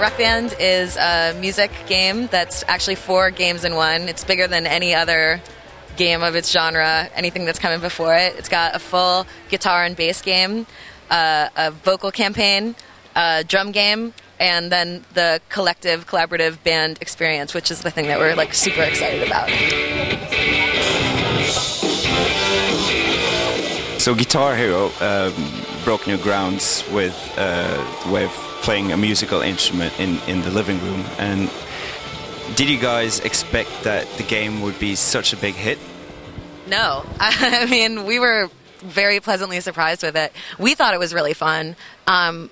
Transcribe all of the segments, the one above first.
Rock Band is a music game that's actually 4 games in one. It's bigger than any other game of its genre, anything that's coming before it. It's got a full guitar and bass game, a vocal campaign, a drum game, and then the collective, collaborative band experience, which is the thing that we're like super excited about. So Guitar Hero broke new grounds with the way of playing a musical instrument in the living room. And did you guys expect that the game would be such a big hit? No. I mean, we were very pleasantly surprised with it. We thought it was really fun. And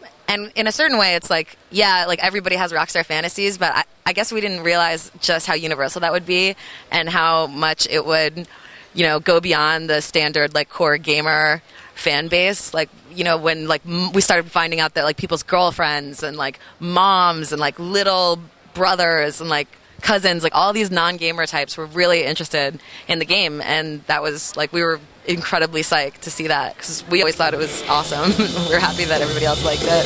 in a certain way, it's like, yeah, like everybody has Rockstar fantasies, but I guess we didn't realize just how universal that would be and how much it would, you know, go beyond the standard like core gamer fan base. Like, you know, when like we started finding out that like people's girlfriends and like moms and like little brothers and like cousins, like all these non-gamer types were really interested in the game, and that was like, we were incredibly psyched to see that because we always thought it was awesome. We were happy that everybody else liked it.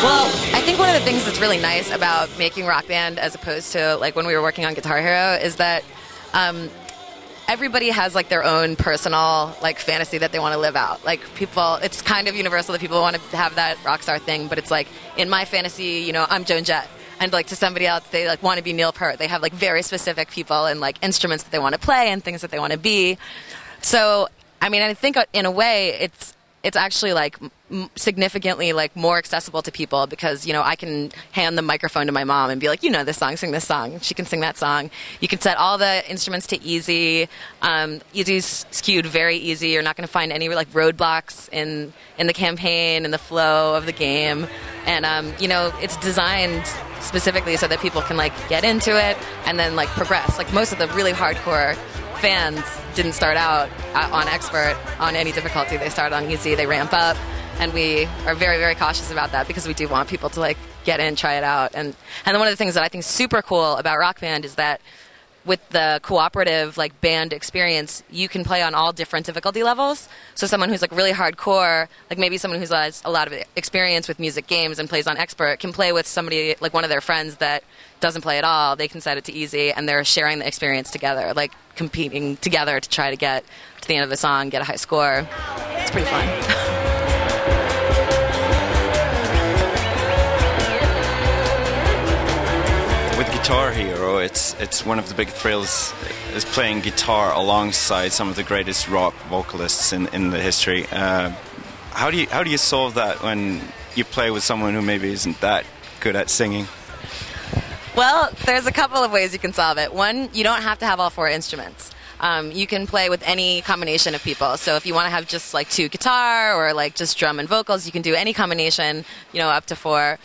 Well, I think one of the things that's really nice about making Rock Band as opposed to like when we were working on Guitar Hero is that everybody has like their own personal like fantasy that they want to live out. Like people, it's kind of universal that people want to have that Rockstar thing, but it's like in my fantasy, you know, I'm Joan Jett. And like to somebody else, they like want to be Neil Peart. They have like very specific people and like instruments that they want to play and things that they want to be. So, I mean, I think in a way it's actually like significantly like more accessible to people because, you know, I can hand the microphone to my mom and be like, you know this song, sing this song. She can sing that song. You can set all the instruments to easy. Easy's skewed very easy. You're not going to find any like roadblocks in the campaign and the flow of the game. And, you know, it's designed specifically so that people can like get into it and then like progress. Like most of the really hardcore fans didn't start out on expert on any difficulty. They start on easy, they ramp up, and we are very, very cautious about that because we do want people to like get in, try it out. And then one of the things that I think is super cool about Rock Band is that with the cooperative like band experience, you can play on all different difficulty levels. So someone who's like really hardcore, like maybe someone who's has a lot of experience with music games and plays on expert, can play with somebody like one of their friends that doesn't play at all. They can set it to easy, and they're sharing the experience together, like competing together to try to get to the end of the song, get a high score. It's pretty fun. With Guitar Hero, it's one of the big thrills is playing guitar alongside some of the greatest rock vocalists in the history. How do you solve that when you play with someone who maybe isn't that good at singing? Well, there's a couple of ways you can solve it. One, you don't have to have all 4 instruments. You can play with any combination of people. So if you want to have just like 2 guitar or like just drum and vocals, you can do any combination, you know, up to 4.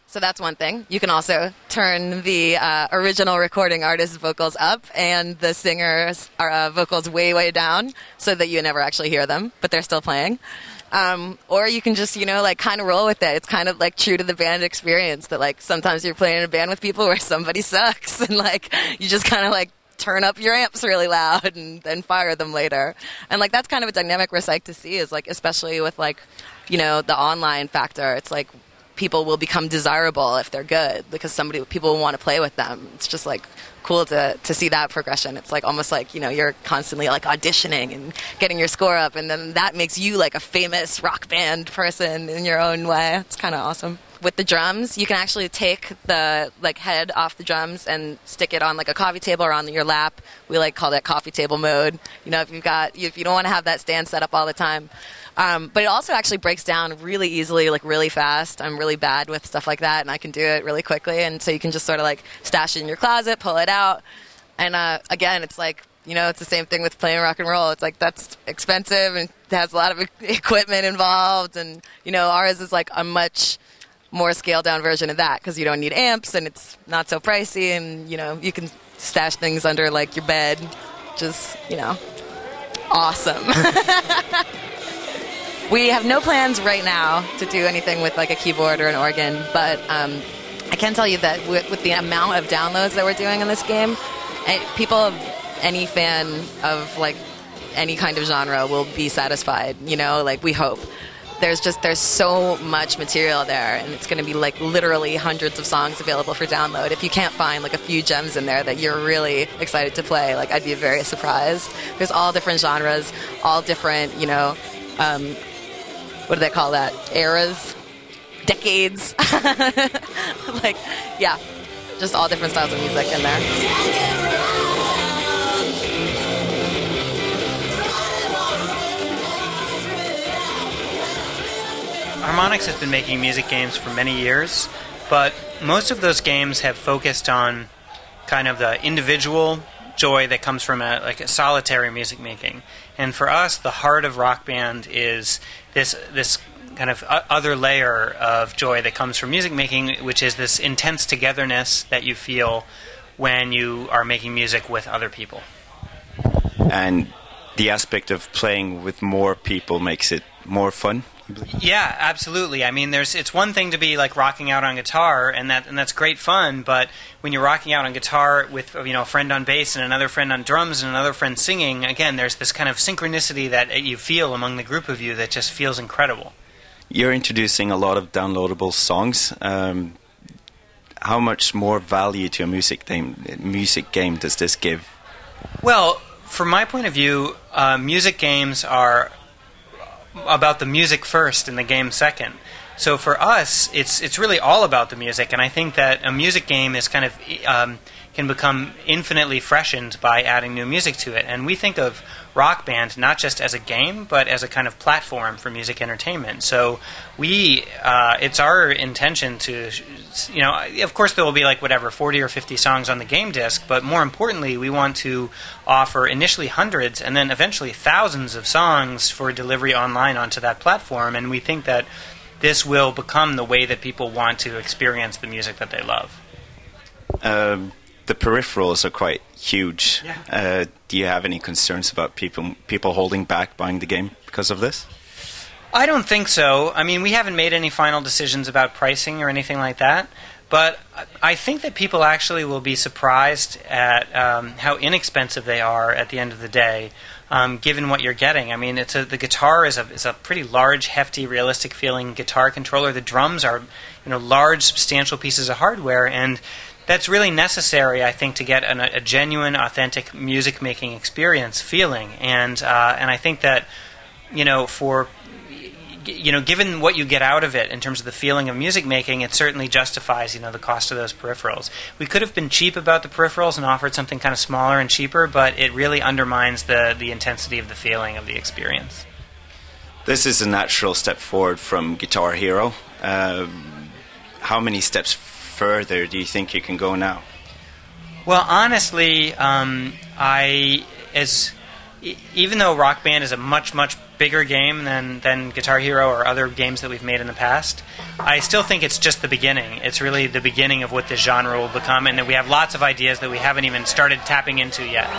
So that's one thing. You can also turn the original recording artist's vocals up and the singer's vocals way, way down so that you never actually hear them, but they're still playing. Or you can just, you know, like kind of roll with it. It's kind of like true to the band experience that like sometimes you're playing in a band with people where somebody sucks and like you just kind of like turn up your amps really loud and then fire them later. And like that's kind of a dynamic we're psyched to see is like, especially with like, you know, the online factor. It's like people will become desirable if they're good because people will want to play with them. It's just like cool to see that progression. It's like almost like, you know, you're constantly like auditioning and getting your score up, and then that makes you like a famous rock band person in your own way. It's kind of awesome. With the drums, you can actually take the like head off the drums and stick it on like a coffee table or on your lap. We like call that coffee table mode. You know, if you don't want to have that stand set up all the time. But it also actually breaks down really easily, like really fast. I'm really bad with stuff like that, and I can do it really quickly. And so you can just sort of like stash it in your closet, pull it out. And again, it's like, you know, it's the same thing with playing rock and roll. It's like that's expensive and it has a lot of equipment involved. And, you know, ours is like a much more scaled down version of that because you don't need amps and it's not so pricey. And, you know, you can stash things under like your bed. Just, you know, awesome. We have no plans right now to do anything with like a keyboard or an organ, but I can tell you that with the amount of downloads that we're doing in this game, people of any fan of like any kind of genre will be satisfied, you know, like we hope. There's so much material there, and it's going to be like literally hundreds of songs available for download. If you can't find like a few gems in there that you're really excited to play, like I'd be very surprised. There's all different genres, all different, you know, what do they call that? Eras, decades. Like, yeah, just all different styles of music in there. Harmonix has been making music games for many years, but most of those games have focused on kind of the individual joy that comes from a solitary music making. And for us, the heart of Rock Band is this kind of other layer of joy that comes from music making, which is this intense togetherness that you feel when you are making music with other people. And the aspect of playing with more people makes it more fun. Yeah, absolutely. I mean, it's one thing to be like rocking out on guitar, and that's great fun. But when you're rocking out on guitar with, you know, a friend on bass and another friend on drums and another friend singing, again, there's this kind of synchronicity that you feel among the group of you that just feels incredible. You're introducing a lot of downloadable songs. How much more value to a music game does this give? Well, from my point of view, music games are about the music first and the game second. So for us, it's really all about the music, and I think that a music game is kind of can become infinitely freshened by adding new music to it. And we think of Rock Band not just as a game, but as a kind of platform for music entertainment. So it's our intention to, you know, of course there will be like whatever 40 or 50 songs on the game disc, but more importantly, we want to offer initially hundreds and then eventually thousands of songs for delivery online onto that platform. And we think that this will become the way that people want to experience the music that they love. The peripherals are quite huge. Yeah. Do you have any concerns about people holding back buying the game because of this? I don't think so. I mean, we haven't made any final decisions about pricing or anything like that, but I think that people actually will be surprised at how inexpensive they are at the end of the day, given what you're getting. I mean, the guitar is a pretty large, hefty, realistic-feeling guitar controller. The drums are, you know, large, substantial pieces of hardware, and that's really necessary, I think, to get a genuine, authentic music-making experience feeling. And I think that, you know, given what you get out of it in terms of the feeling of music making, it certainly justifies, you know, the cost of those peripherals. We could have been cheap about the peripherals and offered something kind of smaller and cheaper, but it really undermines the intensity of the feeling of the experience. This is a natural step forward from Guitar Hero. How many steps further do you think you can go now? Well, honestly, even though Rock Band is a much, much bigger game than Guitar Hero or other games that we've made in the past, I still think it's just the beginning. It's really the beginning of what this genre will become, and that we have lots of ideas that we haven't even started tapping into yet.